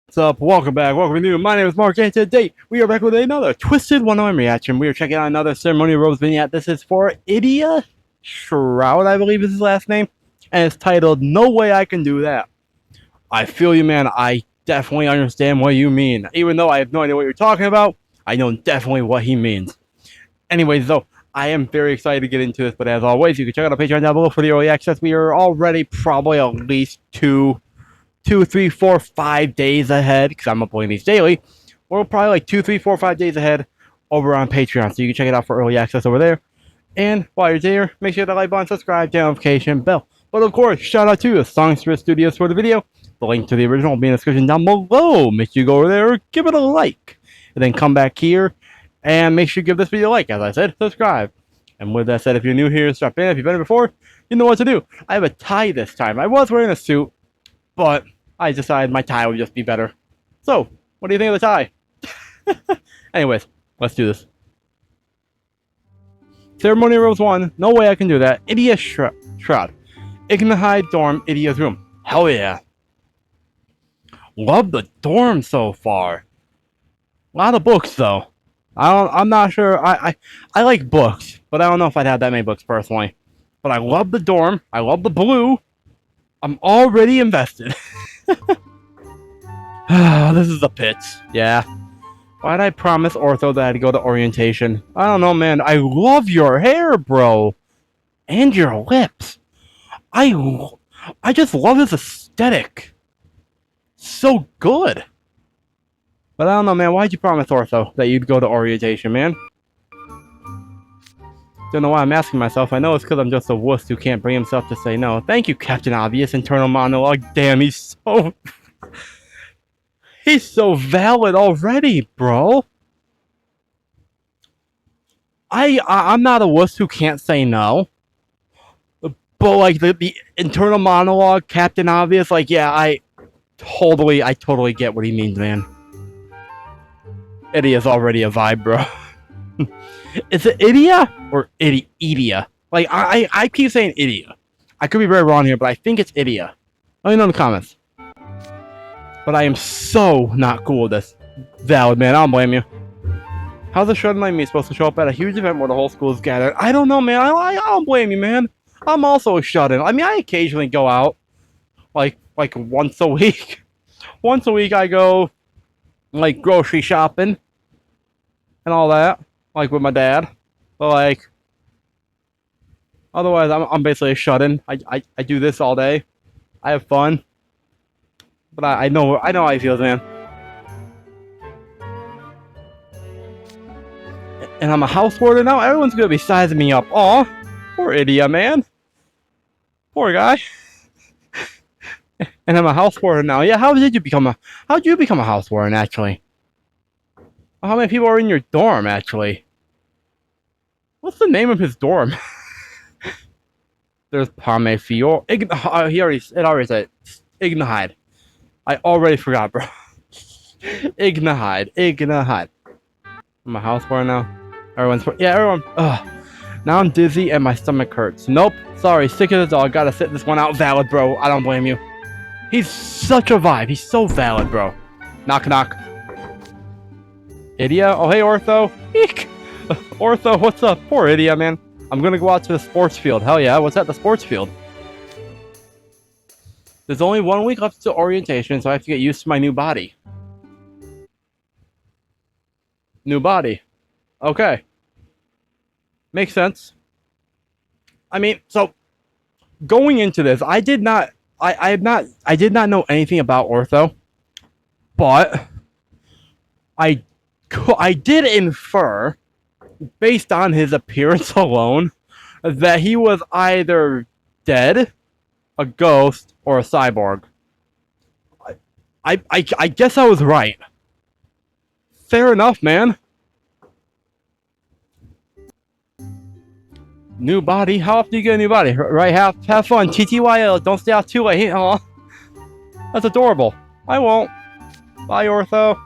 What's up? Welcome back. Welcome to my name is Mark, and today we are back with another Twisted-Wonderland reaction. We are checking out another Ceremonial ROBES vignette. This is for IDIA Shroud, I believe is his last name, and it's titled "No Way I Can Do That." I feel you, man. I definitely understand what you mean. Even though I have no idea what you're talking about, I know definitely what he means. Anyways, though, I am very excited to get into this, but as always, you can check out our Patreon down below for the early access. We are already probably at least 2, 3, 4, 5 days ahead, because I'm uploading these daily. We're probably like 2, 3, 4, 5 days ahead over on Patreon, so you can check it out for early access over there. And while you're there, make sure to like button, subscribe, notification bell. But of course, shout out to Songstress Studios for the video. The link to the original will be in the description down below. Make sure you go over there, give it a like, and then come back here and make sure you give this video a like. As I said, subscribe. And with that said, if you're new here, strap in. If you've been here before, you know what to do. I have a tie this time. I was wearing a suit, but I decided my tie would just be better. So, what do you think of the tie? Anyways, let's do this. Ceremonial ROBES 1, no way I can do that. IDIA Shroud. Ignihide dorm, IDIA's room. Hell yeah. Love the dorm so far. A lot of books though. I'm not sure. I like books, but I don't know if I'd have that many books personally. But I love the dorm. I love the blue. I'm already invested. This is a pitch. Yeah. Why'd I promise Ortho that I'd go to orientation? I don't know, man. I love your hair, bro. And your lips. I just love his aesthetic. So good. But I don't know, man. Why'd you promise Ortho that you'd go to orientation, man? Don't know why I'm asking myself. I know it's because I'm just a wuss who can't bring himself to say no. Thank you, Captain Obvious. Internal monologue. Damn, he's so... he's so valid already, bro. I'm not a wuss who can't say no. But, like, the internal monologue, Captain Obvious, like, yeah, I totally get what he means, man. IDIA's already a vibe, bro. Is it IDIA or IDIA? Like, I keep saying IDIA. I could be very wrong here, but I think it's IDIA. Let me know in the comments. But I am so not cool with this. Valid, man. I don't blame you. How's a shred like me supposed to show up at a huge event where the whole school is gathered? I don't know, man. I don't blame you, man. I'm also a shut-in. I mean, I occasionally go out. Like once a week. Once a week I go, like, grocery shopping. And all that. Like, with my dad. But, like, otherwise, I'm basically a shut-in. I do this all day. I have fun. But I know how he feels, man. And I'm a house warden now. Everyone's gonna be sizing me up. Aw, poor IDIA, man. Poor guy. And I'm a house warden now. Yeah, how did you become a house warden, actually? How many people are in your dorm, actually? What's the name of his dorm? There's Pame Fior. It already said Ignihide. I already forgot, bro. Ignihide. I'm a house warden now. Everyone. Ugh. Now I'm dizzy and my stomach hurts. Nope. Sorry, sick as a dog. Gotta sit this one out. Valid, bro. I don't blame you. He's such a vibe. He's so valid, bro. Knock, knock. IDIA? Oh, hey, Ortho. Eek. Ortho, what's up? Poor IDIA, man. I'm gonna go out to the sports field. Hell yeah. What's at the sports field? There's only 1 week left to orientation, so I have to get used to my new body. New body. Okay. Makes sense. I mean, so going into this, I did not know anything about Ortho, but I did infer, based on his appearance alone, that he was either dead, a ghost, or a cyborg. I guess I was right. Fair enough, man. New body? How often do you get a new body? Right, have fun. TTYL, don't stay out too late. Aw. That's adorable. I won't. Bye, Ortho.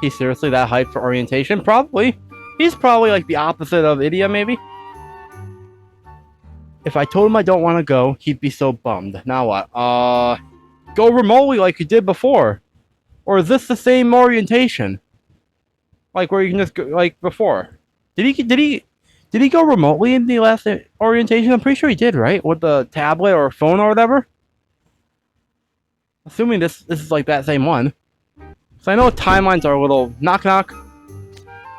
He's seriously that hyped for orientation? Probably. He's probably like the opposite of IDIA, maybe. If I told him I don't want to go, he'd be so bummed. Now what? Go remotely like you did before. Or is this the same orientation? Like where you can just go, like before? Did he go remotely in the last orientation? I'm pretty sure he did, right? With the tablet or phone or whatever. Assuming this is like that same one. So I know timelines are a little knock knock.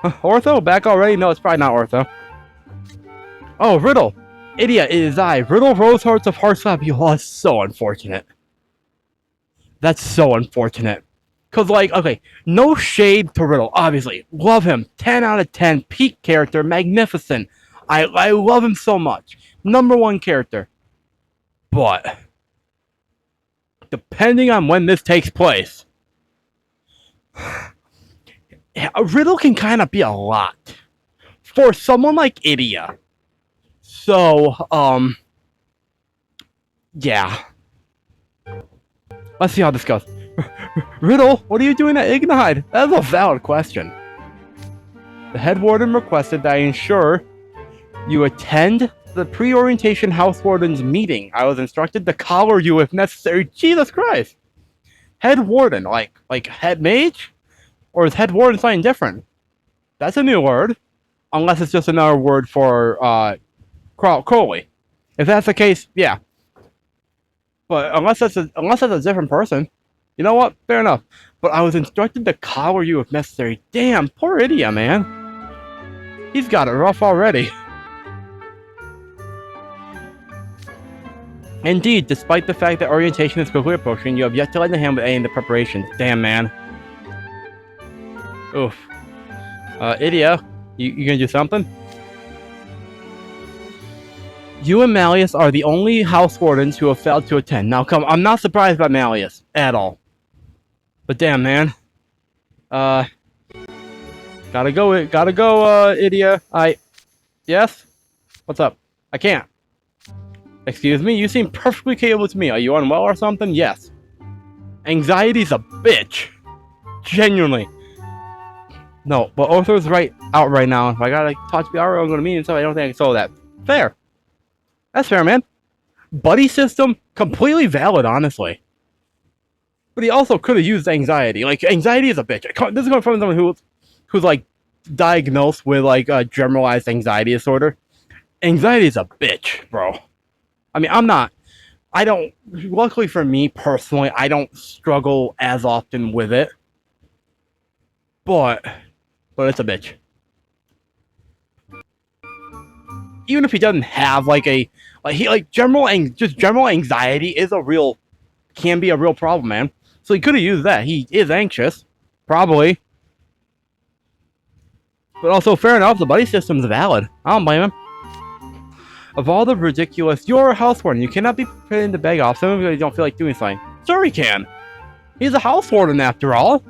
Ortho back already? No, it's probably not Ortho. Oh, Riddle. IDIA, it is I. Riddle Rose Hearts of Heartslap. You lost. So unfortunate. That's so unfortunate. Because, like, okay, no shade to Riddle, obviously. Love him. 10 out of 10. Peak character. Magnificent. I love him so much. #1 character. But, depending on when this takes place, Riddle can kind of be a lot. For someone like IDIA. So, yeah. Let's see how this goes. Riddle, what are you doing at Ignite? That's a valid question. The head warden requested that I ensure you attend the pre-orientation house warden's meeting. I was instructed to collar you if necessary. Jesus Christ! Head warden, like head mage? Or is head warden something different? That's a new word. Unless it's just another word for, Crowley. If that's the case, yeah. But unless that's a different person, you know what? Fair enough. But I was instructed to collar you if necessary. Damn, poor IDIA, man. He's got it rough already. Indeed, despite the fact that orientation is quickly approaching, you have yet to lend a hand with any of the preparations. Damn, man. Oof. IDIA, you gonna do something? You and Malleus are the only house wardens who have failed to attend. Now, come, I'm not surprised by Malleus at all. But damn, man. Gotta go, IDIA. Yes? What's up? I can't. Excuse me? You seem perfectly capable to me. Are you unwell or something? Yes. Anxiety's a bitch. Genuinely. No, but Arthur's out right now. If I gotta talk to Biara, I'm gonna meet and stuff. I don't think I can solve that. Fair. That's fair, man. Buddy system, completely valid, honestly. But he also could have used anxiety. Like, anxiety is a bitch. This is coming from someone who's like diagnosed with like a generalized anxiety disorder. Anxiety is a bitch, bro. I mean, luckily for me personally, I don't struggle as often with it. But it's a bitch. Even if he doesn't have general anxiety can be a real problem, man. So he could have used that. He is anxious, probably. But also, fair enough, the buddy system's valid. I don't blame him. Of all the ridiculous, you're a house warden. You cannot be prepared to beg off. Some of you don't feel like doing something. Sure he can. He's a house warden after all.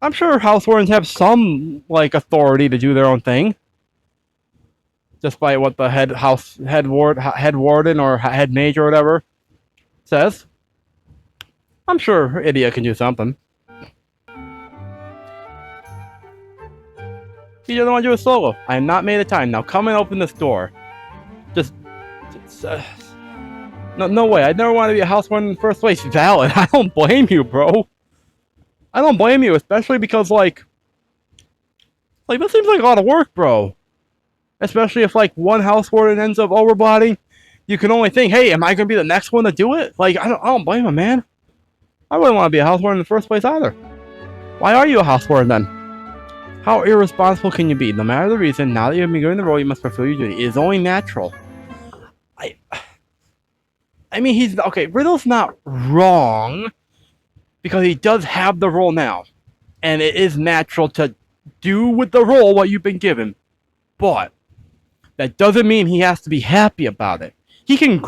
I'm sure house wardens have some authority to do their own thing. Despite what the head warden or head mage or whatever says. I'm sure IDIA can do something. He doesn't want to do a solo. I have not made a time. Now come and open this door. No way. I never wanted to be a house warden in the first place. Valid. I don't blame you, bro. I don't blame you, especially because this seems like a lot of work, bro. Especially if one house warden ends up overblooding, you can only think, hey, am I gonna be the next one to do it? I don't blame him, man. I wouldn't want to be a house warden in the first place either. Why are you a house warden then? How irresponsible can you be? No matter the reason, now that you have been given the role, you must fulfill your duty. It is only natural. I mean, he's okay. Riddle's not wrong because he does have the role now, and it is natural to do with the role what you've been given. But that doesn't mean he has to be happy about it. He can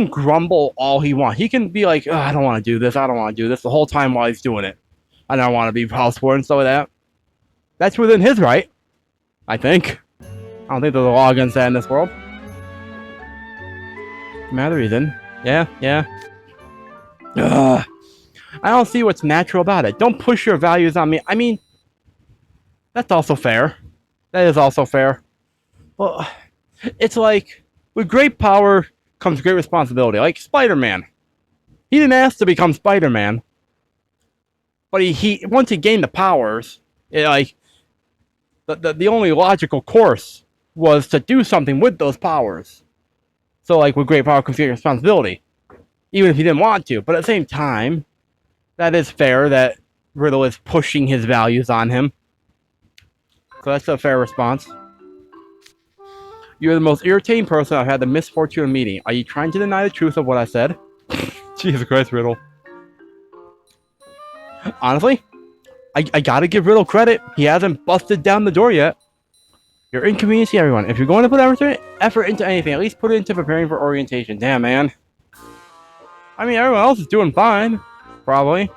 grumble all he wants. He can be like, oh, I don't want to do this. I don't want to do this the whole time while he's doing it. I don't want to be house warden and stuff like that. That's within his right, I think. I don't think there's a law against that in this world. Matter reason. Yeah. Ugh. I don't see what's natural about it. Don't push your values on me. I mean, that's also fair. That is also fair. Well, it's like, with great power comes great responsibility. Like Spider-Man. He didn't ask to become Spider-Man. But he once he gained the powers, like the only logical course was to do something with those powers. So like with great power comes great responsibility, even if he didn't want to. But at the same time, that is fair that Riddle is pushing his values on him. So that's a fair response. You're the most irritating person I've had the misfortune of meeting. Are you trying to deny the truth of what I said? Jesus Christ, Riddle. Honestly, I gotta give Riddle credit. He hasn't busted down the door yet. You're inconveniencing everyone. If you're going to put effort into anything, at least put it into preparing for orientation. Damn, man. I mean, everyone else is doing fine. Probably.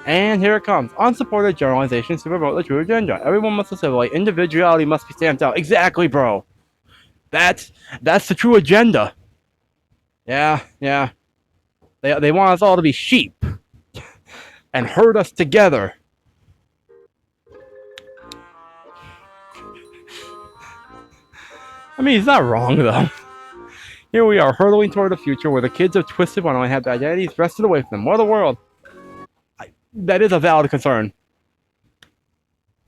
And here it comes. Unsupported generalizations to promote the true agenda. Everyone must assimilate. Individuality must be stamped out. Exactly, bro. That's the true agenda. Yeah. They want us all to be sheep. And herd us together. I mean, he's not wrong, though. Here we are, hurtling toward a future where the kids of Twisted-Wonderland have their identities wrested away from them. What a world. That is a valid concern.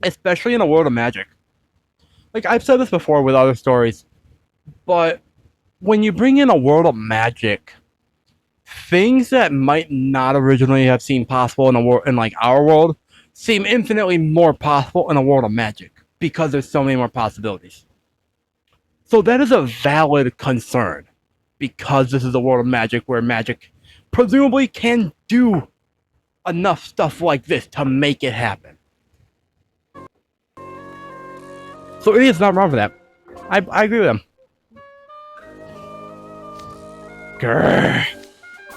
Especially in a world of magic. Like, I've said this before with other stories. But when you bring in a world of magic, things that might not originally have seemed possible in like our world seem infinitely more possible in a world of magic. Because there's so many more possibilities. So that is a valid concern. Because this is a world of magic where magic presumably can do enough stuff like this to make it happen. So it is not wrong for that. I agree with him. Grrr.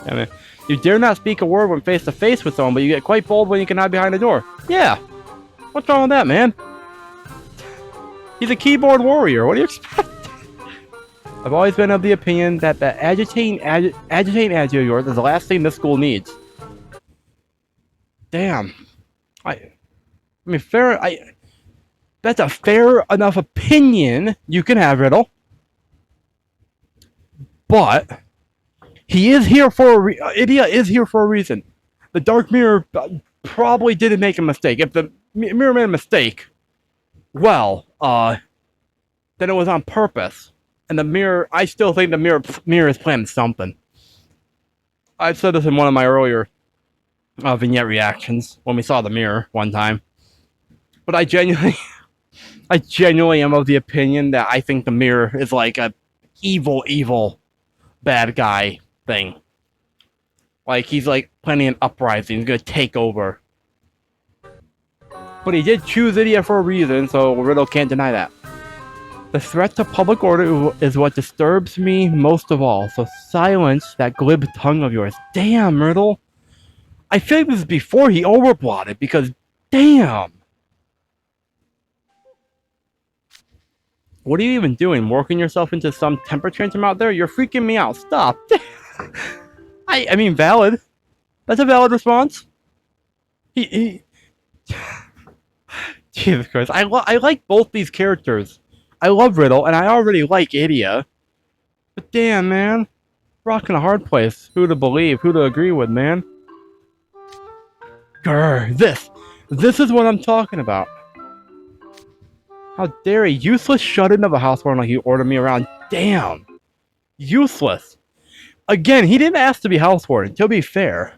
I mean, you dare not speak a word when face to face with someone, but you get quite bold when you can hide behind a door. Yeah. What's wrong with that, man? He's a keyboard warrior. What do you expect? I've always been of the opinion that the agitating attitude of yours is the last thing this school needs. Damn. I mean, fair. That's a fair enough opinion you can have, Riddle. But he is here for IDIA is here for a reason. The Dark Mirror probably didn't make a mistake. If the mirror made a mistake, well, then it was on purpose. And the mirror, I still think the mirror is planning something. I've said this in one of my earlier vignette reactions when we saw the mirror one time. But I genuinely am of the opinion that I think the mirror is like a evil bad guy thing. Like he's like planning an uprising, he's gonna take over. But he did choose IDIA for a reason, so Riddle can't deny that. The threat to public order is what disturbs me most of all, so silence that glib tongue of yours. Damn, Riddle. I feel like this is before he overplotted, because damn. What are you even doing? Working yourself into some temper tantrum out there? You're freaking me out. Stop. I mean, valid. That's a valid response. Jesus Christ. I like both these characters. I love Riddle, and I already like IDIA. But damn, man. Rocking a hard place. Who to believe, who to agree with, man. Grr, this is what I'm talking about. How dare he? Useless shut into the household like he ordered me around. Damn. Useless. Again, he didn't ask to be house warden, to be fair.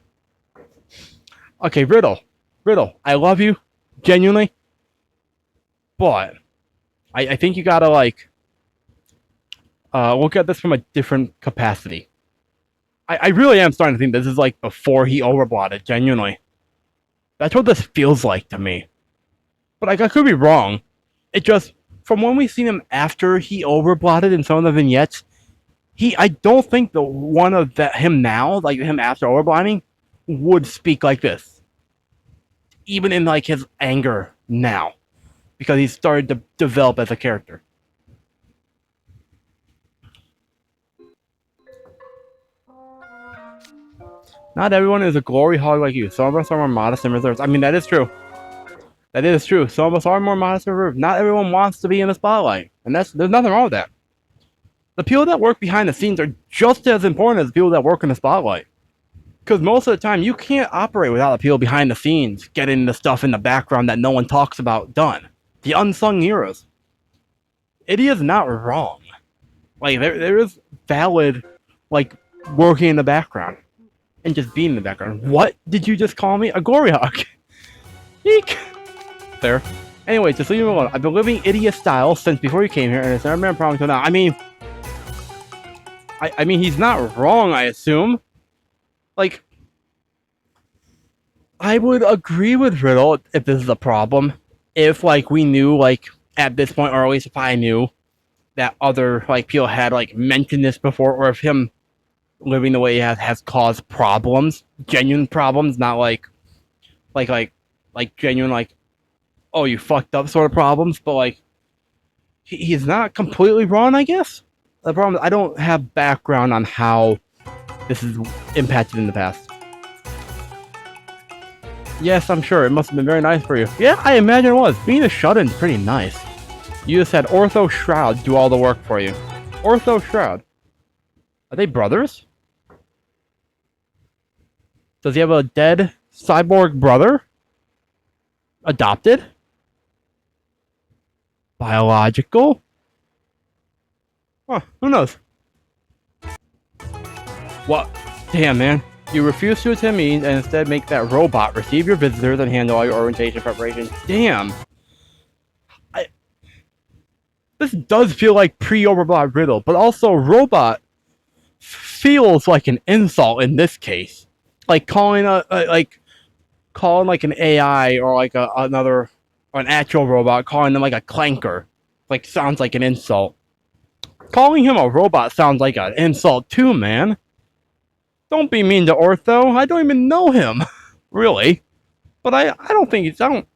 Okay, Riddle, I love you. Genuinely. But I think you gotta, like, look at this from a different capacity. I really am starting to think this is, like, before he overblotted, genuinely. That's what this feels like to me. But I could be wrong. It just, from when we've seen him after he overblotted in some of the vignettes, I don't think the one of him now, like him after overblotting, would speak like this. Even in, like, his anger now. Because he's started to develop as a character. Not everyone is a glory hog like you. Some of us are more modest and reserved. I mean, that is true. That is true. Some of us are more modest and reserved. Not everyone wants to be in the spotlight. And there's nothing wrong with that. The people that work behind the scenes are just as important as the people that work in the spotlight. Because most of the time, you can't operate without the people behind the scenes getting the stuff in the background that no one talks about done. The unsung heroes. IDIA's not wrong. Like, there is valid, like, working in the background. And just being in the background. What did you just call me? A Goryhawk. Eek. There. Anyway, just leave me alone. I've been living IDIA style since before you came here, and it's never been a problem until now. I mean, he's not wrong, I assume. Like, I would agree with Riddle if this is a problem. If, like, we knew, like, at this point, or at least if I knew that other, like, people had, like, mentioned this before, or if him living the way he has caused problems, genuine problems, not like genuine, like, oh, you fucked up sort of problems, but, like, he's not completely wrong, I guess. The problem is I don't have background on how this is impacted in the past. Yes, I'm sure. It must have been very nice for you. Yeah, I imagine it was. Being a shut-in is pretty nice. You just had Ortho Shroud do all the work for you. Ortho Shroud. Are they brothers? Does he have a dead cyborg brother? Adopted? Biological? Huh, who knows? What? Damn, man. You refuse to attend meetings and instead make that robot receive your visitors and handle all your orientation preparations. Damn. This does feel like pre-Overblock Riddle, but also robot feels like an insult in this case. Like calling like an AI or like an actual robot, calling them like a clanker, like sounds like an insult. Calling him a robot sounds like an insult too, man. Don't be mean to Ortho. I don't even know him, really. But I don't think it's don't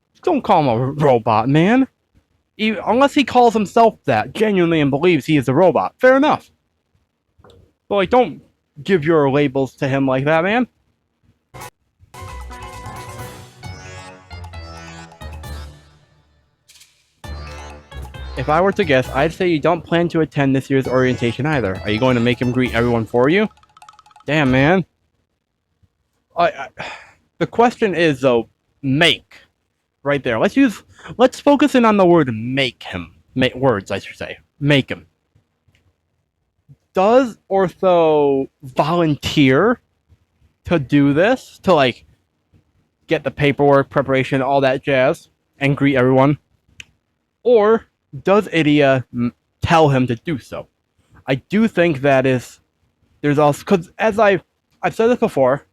call him a robot, man. Unless he calls himself that genuinely and believes he is a robot. Fair enough. But, like, don't give your labels to him like that, man. If I were to guess, I'd say you don't plan to attend this year's orientation either. Are you going to make him greet everyone for you? Damn, man. The question is, though, make. Right there. Let's focus in on the word make him. Words, I should say. Make him. Does Ortho volunteer to do this? To, like, get the paperwork, preparation, all that jazz, and greet everyone? Or does IDIA tell him to do so? I do think that is... There's also... Because, as I've said this before,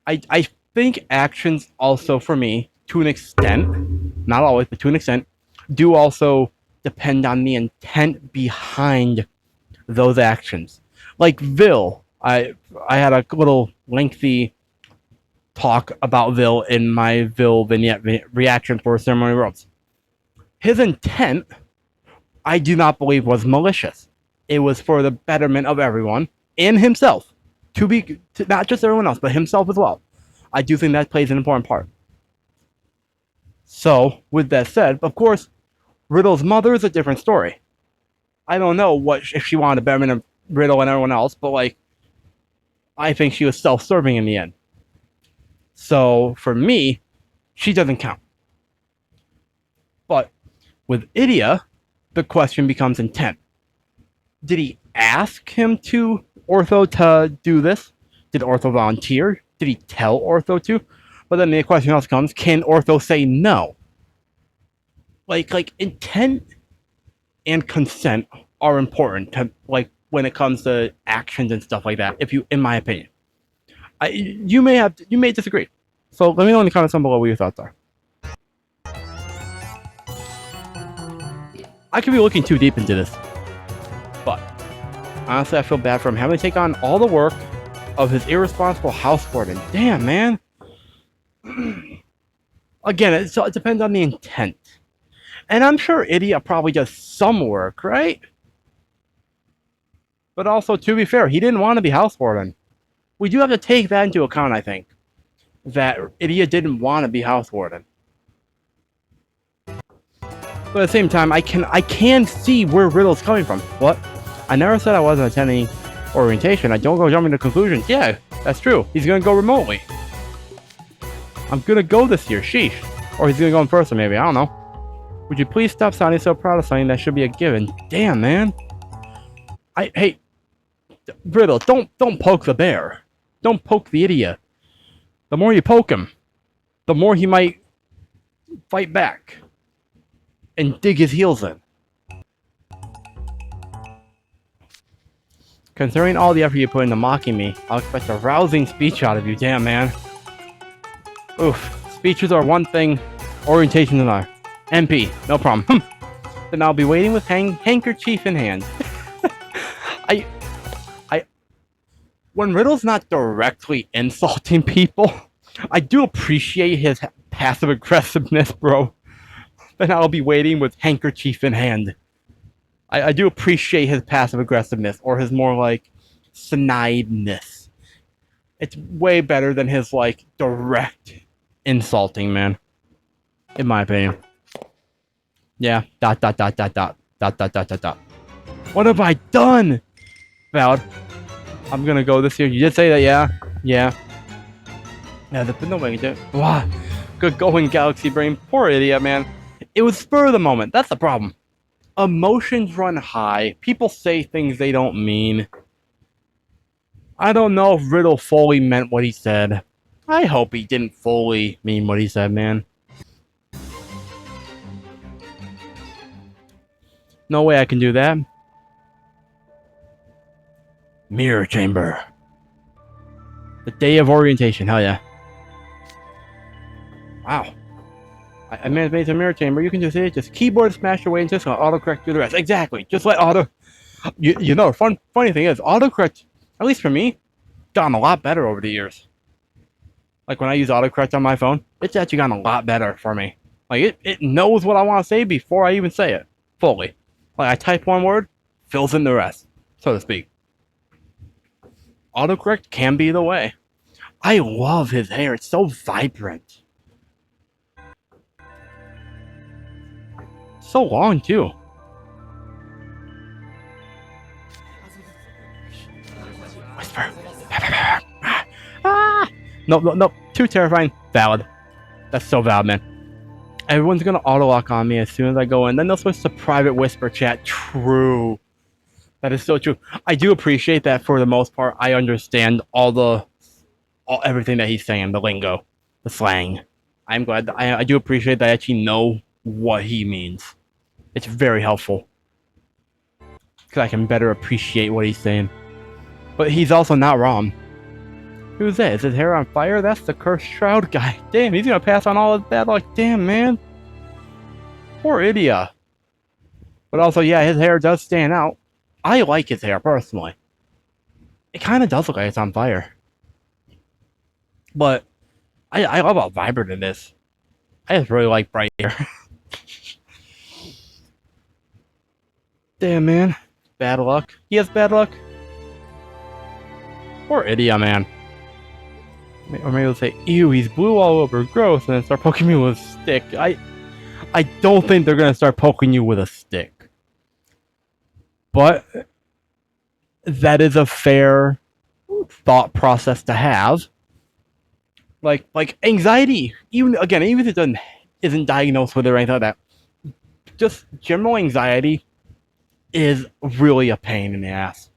I think actions also, for me, to an extent, not always, but to an extent, do also depend on the intent behind those actions. Like Vil, I had a little lengthy talk about Vil in my Vil vignette reaction for Ceremonial Robes. His intent, I do not believe, was malicious. It was for the betterment of everyone and himself, to not just everyone else, but himself as well. I do think that plays an important part. So, with that said, of course, Riddle's mother is a different story. I don't know if she wanted the betterment of Riddle and everyone else, but, like, I think she was self-serving in the end. So, for me, she doesn't count. But with IDIA, the question becomes intent. Did he ask him to Ortho to do this? Did Ortho volunteer? Did he tell Ortho to? But then the question also comes, can Ortho say no? Like intent and consent are important to, like, when it comes to actions and stuff like that, in my opinion. You may disagree. So let me know in the comments down below what your thoughts are. I could be looking too deep into this, but honestly, I feel bad for him having to take on all the work of his irresponsible house warden. Damn, man. Again, it depends on the intent. And I'm sure IDIA probably does some work, right? But also, to be fair, he didn't want to be house warden. We do have to take that into account, I think. That IDIA didn't want to be house warden. But at the same time, I can see where Riddle's coming from. What? I never said I wasn't attending orientation. I don't go jumping to conclusions. Yeah, That's true. He's gonna go remotely. I'm gonna go this year. Sheesh. Or he's gonna go in person, maybe. I don't know. Would you please stop sounding so proud of something that should be a given? Damn, man. Hey, Riddle, don't poke the bear. Don't poke the idiot. The more you poke him, the more he might fight back and dig his heels in. Considering all the effort you put into mocking me, I'll expect a rousing speech out of you. Damn, man. Oof. Speeches are one thing, orientation is another. MP, no problem. Then I'll be waiting with handkerchief in hand. When Riddle's not directly insulting people, I do appreciate his passive aggressiveness, bro. Then I'll be waiting with handkerchief in hand. I do appreciate his passive aggressiveness, or his more like snide-ness. It's way better than his like direct insulting, man. In my opinion. Yeah. ... What have I done? Valid. I'm gonna go this year. You did say that, yeah? Yeah. Yeah, there's no way to do it. Wow. Good going, Galaxy Brain. Poor idiot, man. It was spur of the moment. That's the problem. Emotions run high. People say things they don't mean. I don't know if Riddle fully meant what he said. I hope he didn't fully mean what he said, man. No way I can do that. Mirror chamber. The day of orientation, hell yeah. Wow. I made a mirror chamber. You can just keyboard smash your way into this and autocorrect through the rest. Exactly. Just let auto. You know, funny thing is, autocorrect, at least for me, gotten a lot better over the years. Like when I use autocorrect on my phone, it's actually gotten a lot better for me. Like it knows what I want to say before I even say it fully. Like I type one word, fills in the rest, so to speak. Autocorrect can be the way. I love his hair. It's so vibrant. So long too. Whisper. Ah! Nope. Too terrifying. Valid. That's so valid, man. Everyone's gonna auto-lock on me as soon as I go in. Then they'll switch to private whisper chat. True. That is so true. I do appreciate that for the most part. I understand everything that he's saying, the lingo, the slang. I'm glad that I do appreciate that I actually know what he means. It's very helpful. Because I can better appreciate what he's saying. But he's also not wrong. Who's that? Is his hair on fire? That's the cursed shroud guy. Damn, he's gonna pass on all his bad luck. Damn, man. Poor idiot. But also, yeah, his hair does stand out. I like his hair, personally. It kind of does look like it's on fire. But I love how vibrant it is. I just really like bright hair. Damn, man. Bad luck. He has bad luck. Poor idiot, man. Or maybe they'll say, ew, he's blue all over, gross, and then start poking me with a stick. I don't think they're gonna start poking you with a stick. But that is a fair thought process to have. Like anxiety, even if it isn't diagnosed with it or anything like that, just general anxiety is really a pain in the ass.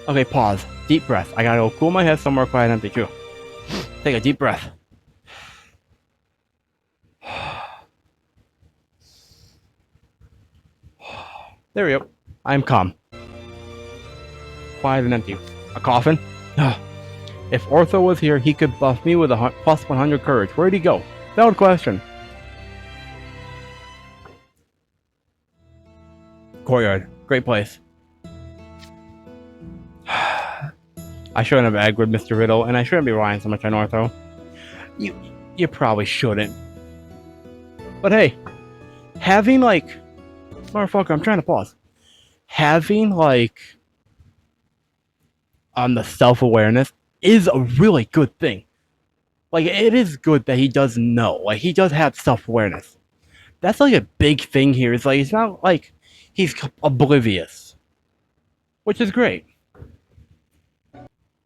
Okay, pause. Deep breath. I gotta go cool my head somewhere quiet and empty too. Take a deep breath. There we go. I'm calm. Quiet and empty. A coffin? If Ortho was here, he could buff me with a plus 100 courage. Where'd he go? Valid question. Courtyard. Great place. I shouldn't have aggroed Mr. Riddle, and I shouldn't be relying so much on Ortho. You probably shouldn't. But hey, having motherfucker, I'm trying to pause. Having the self-awareness is a really good thing. It is good that he does know. He does have self-awareness. That's a big thing here. It's not like he's oblivious. which is great.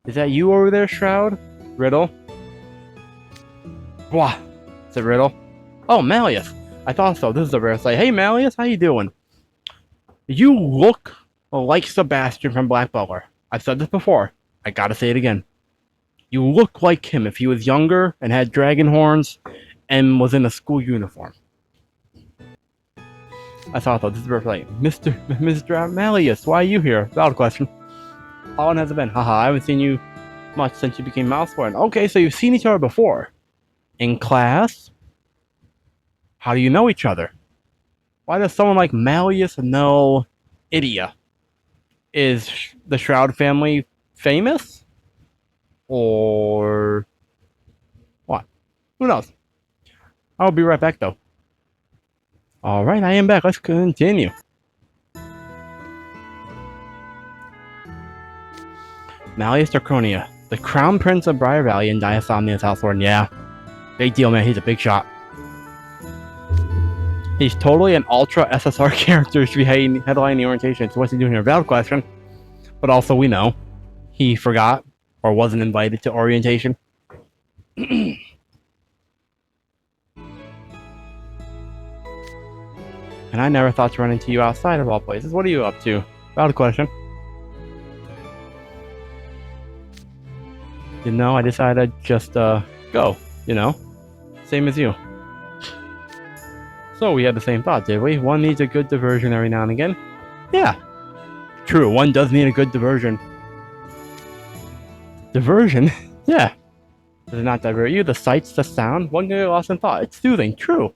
Is that you over there, Shroud? Riddle? Wah! Is it Riddle? Oh, Malleus! I thought so. This is a rare sight. Hey, Malleus, how you doing? You look like Sebastian from Black Butler. I've said this before. I gotta say it again. You look like him if he was younger and had dragon horns and was in a school uniform. I thought so. This is a rare sight. Mr. Malleus, why are you here? Valid question. How long has it been? Haha, I haven't seen you much since you became Mouseborn. Okay, so you've seen each other before. In class? How do you know each other? Why does someone like Malleus know IDIA? Is the Shroud family famous? Or what? Who knows? I'll be right back though. Alright, I am back. Let's continue. Malleus Draconia, the Crown Prince of Briar Valley and Diasomnia's House Lord. Yeah. Big deal, man. He's a big shot. He's totally an ultra SSR character to be headlining the orientation. So what's he doing here? Valid question. But also we know he forgot or wasn't invited to orientation. And I never thought to run into you outside of all places. What are you up to? Valid question. You know, I decided to just go, you know? Same as you. So we had the same thought, did we? One needs a good diversion every now and again. Yeah. True, one does need a good diversion. Diversion? Yeah. Does it not divert you? The sights, the sound? One can get lost in thought. It's soothing. True.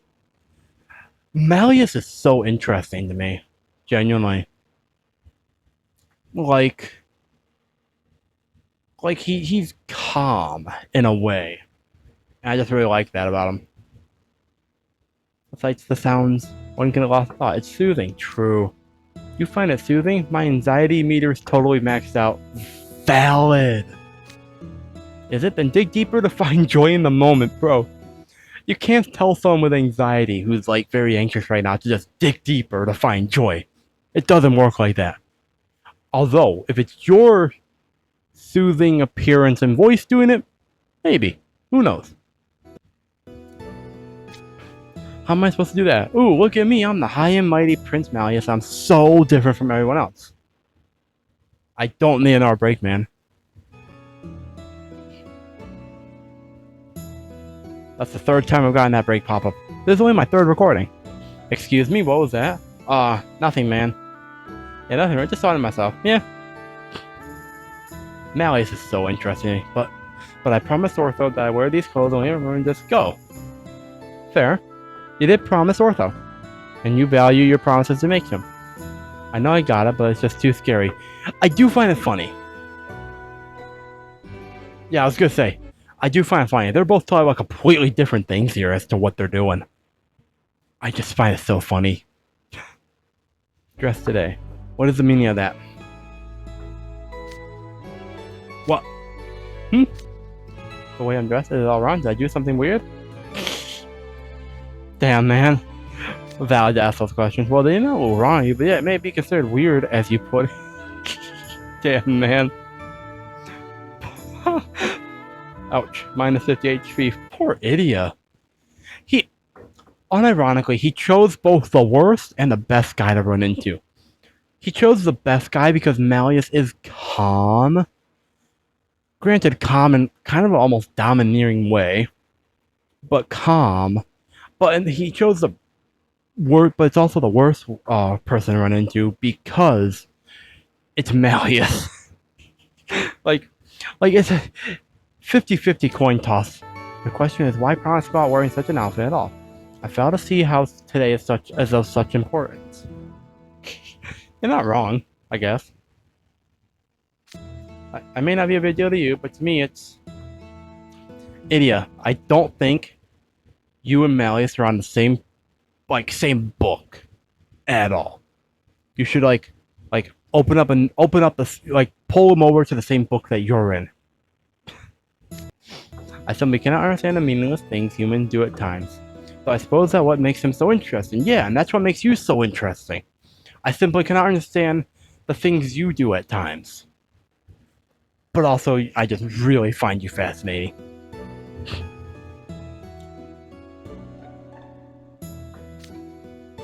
Malleus is so interesting to me. Genuinely. Like he's calm in a way. And I just really like that about him. The sights, the sounds, one can get lost in thought. It's soothing. True. You find it soothing? My anxiety meter is totally maxed out. Valid. Is it? Then dig deeper to find joy in the moment, bro. You can't tell someone with anxiety who's like very anxious right now to just dig deeper to find joy. It doesn't work like that. Although, if it's your soothing appearance and voice doing it, maybe. Who knows? How am I supposed to do that? Ooh, look at me. I'm the high and mighty Prince Malleus. I'm so different from everyone else. I don't need another break, man. That's the third time I've gotten that break pop-up. This is only my third recording. Excuse me, what was that? Nothing, man. Yeah, nothing. I just thought to myself. Yeah. Malleus is so interesting, but I promised Ortho that I wear these clothes only and just go. Fair. You did promise Ortho, and you value your promises to make him. I know I got it, but it's just too scary. I do find it funny. Yeah, I was gonna say, I do find it funny. They're both talking about completely different things here as to what they're doing. I just find it so funny. Dress today. What is the meaning of that? What? The way I'm dressed, is it all wrong? Did I do something weird? Damn, man. Valid to ask those questions. Well, they know wrong, but yeah, it may be considered weird as you put it. Damn, man. Ouch. Minus 50 HP. Poor IDIA. Unironically, he chose both the worst and the best guy to run into. He chose the best guy because Malleus is calm. Granted, calm in kind of an almost domineering way. But calm. But he chose the worst, but it's also the worst person to run into because it's Malleus. like it's a 50-50 coin toss. The question is, why promise about wearing such an outfit at all? I fail to see how today is of such importance. You're not wrong, I guess. I may not be a big deal to you, but to me it's... IDIA, I don't think you and Malleus are on the same book at all. You should open up the pull them over to the same book that you're in. I simply cannot understand the meaningless things humans do at times. So I suppose that's what makes him so interesting. Yeah, and that's what makes you so interesting. I simply cannot understand the things you do at times. But also, I just really find you fascinating.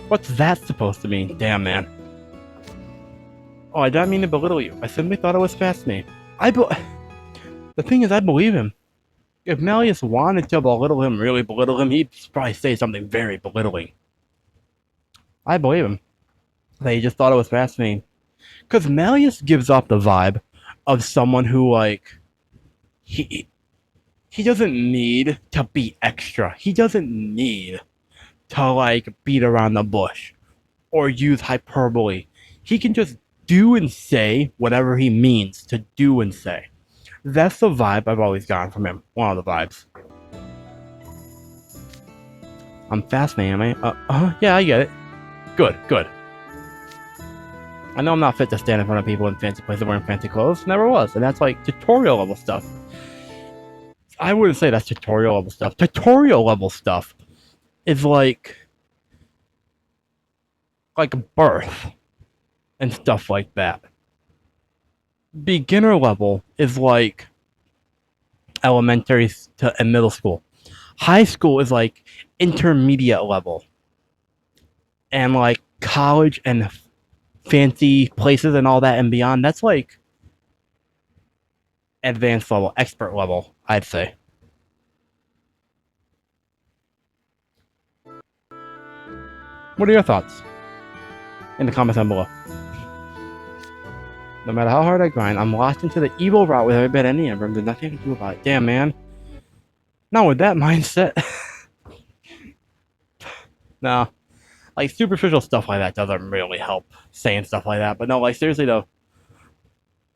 What's that supposed to mean? Damn, man. Oh, I didn't mean to belittle you. I simply thought it was fascinating. The thing is, I believe him. If Malleus wanted to belittle him, really belittle him, he'd probably say something very belittling. I believe him. That he just thought it was fascinating. Because Malleus gives off the vibe of someone who, like, he doesn't need to be extra. He doesn't need to, like, beat around the bush or use hyperbole. He can just do and say whatever he means to do and say. That's the vibe I've always gotten from him. One of the vibes. I'm fascinated, am I? Yeah, I get it. Good, good. I know I'm not fit to stand in front of people in fancy places wearing fancy clothes. Never was. And that's like tutorial level stuff. I wouldn't say that's tutorial level stuff. Tutorial level stuff is like birth and stuff like that. Beginner level is like elementary and middle school. High school is like intermediate level. And like college and fancy places and all that and beyond, that's like advanced level, expert level, I'd say. What are your thoughts? In the comments down below. No matter how hard I grind, I'm lost into the evil route with every bit any of them. There's nothing to do about it. Damn, man. Not with that mindset. No. Like, superficial stuff like that doesn't really help saying stuff like that. But no, like, seriously, though.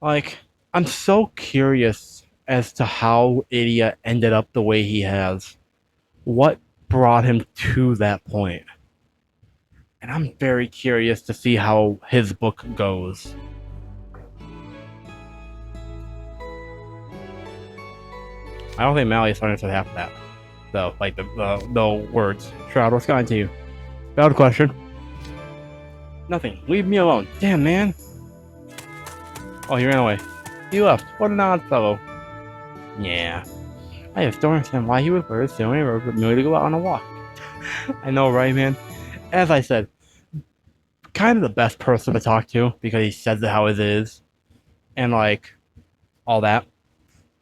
Like, I'm so curious as to how IDIA ended up the way he has. What brought him to that point? And I'm very curious to see how his book goes. I don't think Malleus understood half of that. Though, like, the words. Shroud, what's gotten to you? Valid question. Nothing. Leave me alone. Damn, man. Oh, he ran away. He left. What an odd fellow. Yeah. I just don't understand why he would wear so many robes with merely to go out on a walk. I know, right, man? As I said, kind of the best person to talk to because he says it how it is. And, like, all that.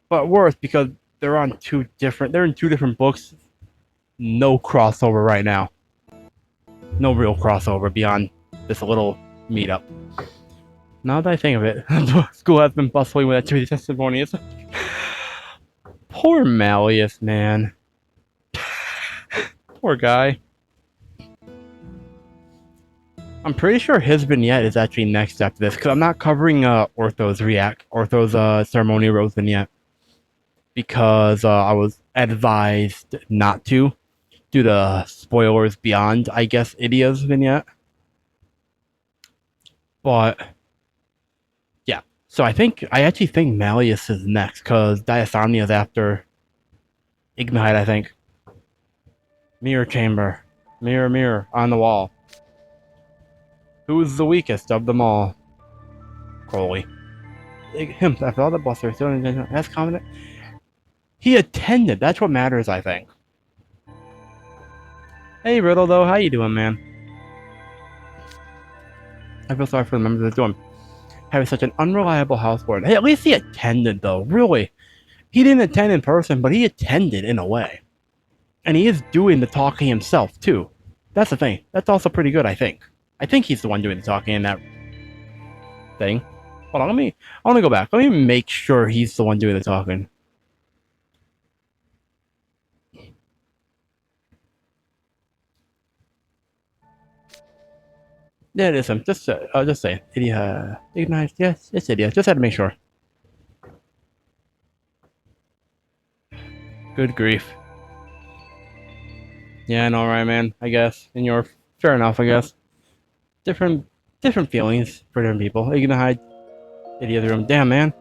But worse because they're in two different books. No crossover right now. No real crossover beyond this little meetup. Now that I think of it, school has been bustling with activity testimonies. Poor Malleus, man. Poor guy. I'm pretty sure his vignette is actually next after this, because I'm not covering Ortho's ceremonial rose vignette. Because I was advised not to, due to spoilers beyond, I guess, IDIA's vignette. But yeah, so I actually think Malleus is next, because Diasomnia is after Ignite, I think. Mirror chamber. Mirror, mirror, on the wall. Who's the weakest of them all? Crowley. Him, after all the busters, that's confident. He attended. That's what matters, I think. Hey, Riddle, though. How you doing, man? I feel sorry for the members of the dorm. Having such an unreliable houseboard. Hey, at least he attended, though. Really. He didn't attend in person, but he attended in a way. And he is doing the talking himself, too. That's the thing. That's also pretty good, I think. I think he's the one doing the talking in that thing. Hold on, I want to go back. Let me make sure he's the one doing the talking. Yeah, it is him. Just saying. IDIA. Ignite. Yes, it's IDIA. Just had to make sure. Good grief. Yeah, I know, right, man? I guess. And you're fair enough, I guess. Different feelings for different people. Ignite. IDIA's room. Damn, man.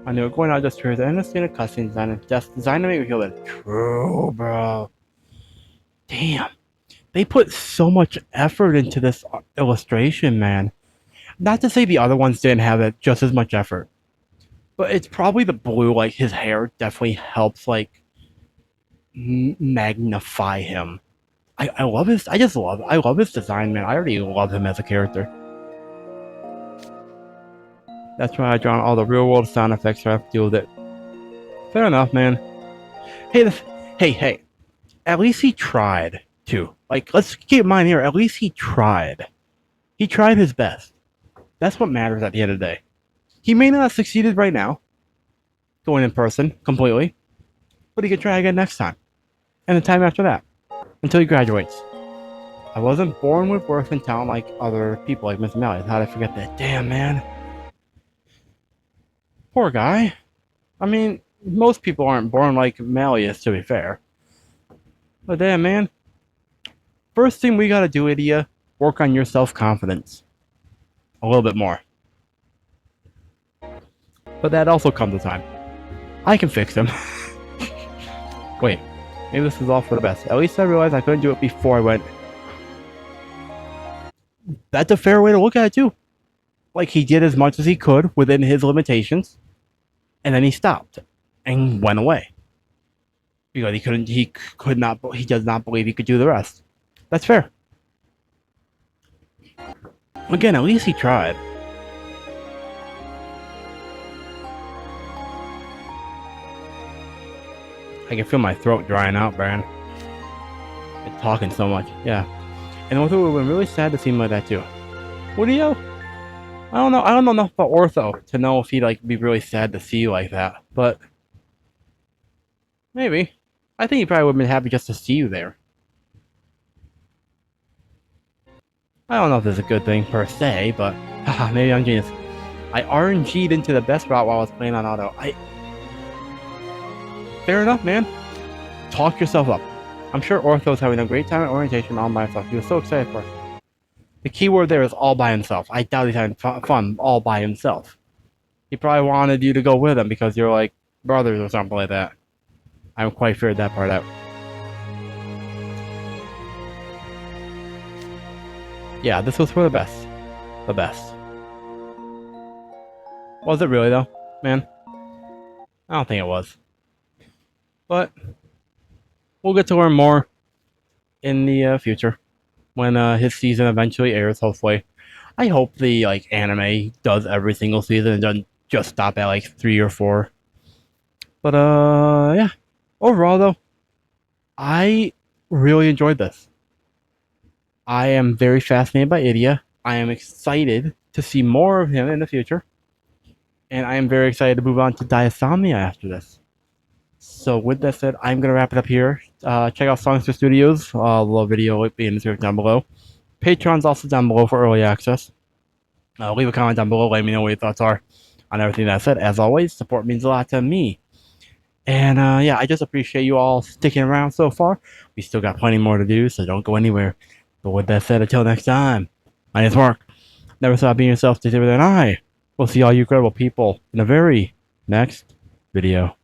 I knew it going out just through the end of seeing a cutscene design. Just designed to make me feel that. True, bro. Damn. They put so much effort into this illustration, man. Not to say the other ones didn't have it just as much effort, but it's probably the blue. Like his hair definitely helps like magnify him. I love his. I love his design, man. I already love him as a character. That's why I drawn all the real world sound effects so I have to deal with it. Fair enough, man. Hey, hey. At least he tried to. Like, let's keep in mind here. At least he tried. He tried his best. That's what matters at the end of the day. He may not have succeeded right now, going in person completely, but he could try again next time, and the time after that, until he graduates. I wasn't born with worth and talent like other people, like Miss Melly. How did I forget that? Damn, man. Poor guy. I mean, most people aren't born like Malleus, to be fair. But damn, man. First thing we gotta do, IDIA, work on your self-confidence. A little bit more. But that also comes with time. I can fix him. Wait, maybe this is all for the best. At least I realized I couldn't do it before I went. That's a fair way to look at it, too. Like, he did as much as he could within his limitations, and then he stopped and went away. Because he does not believe he could do the rest. That's fair. Again, at least he tried. I can feel my throat drying out, Brian. It's talking so much. Yeah. And Ortho would have been really sad to see him like that too. Woody-o? I don't know. I don't know enough about Ortho to know if he'd like be really sad to see you like that. But maybe. I think he probably would have been happy just to see you there. I don't know if this is a good thing per se, but haha, maybe I'm genius. I RNG'd into the best route while I was playing on auto. Fair enough, man. Talk yourself up. I'm sure Ortho's having a great time at orientation all by himself. He was so excited for it. The key word there is all by himself. I doubt he's having fun all by himself. He probably wanted you to go with him because you're like brothers or something like that. I haven't quite figured that part out. Yeah, this was for the best. The best. Was it really though, man? I don't think it was. But we'll get to learn more in the future when his season eventually airs, hopefully. I hope the like anime does every single season and doesn't just stop at like 3 or 4. But yeah. Overall though, I really enjoyed this. I am very fascinated by IDIA. I am excited to see more of him in the future. And I am very excited to move on to Diasomnia after this. So with that said, I'm going to wrap it up here. Check out Songster Studios. The video will be in the description down below. Patreon's also down below for early access. Leave a comment down below. Let me know what your thoughts are on everything that I said. As always, support means a lot to me. And yeah, I just appreciate you all sticking around so far. We still got plenty more to do, so don't go anywhere. But with that said, until next time, my name's Mark. Never stop being yourself, stay safer than I. We'll see all you incredible people in the very next video.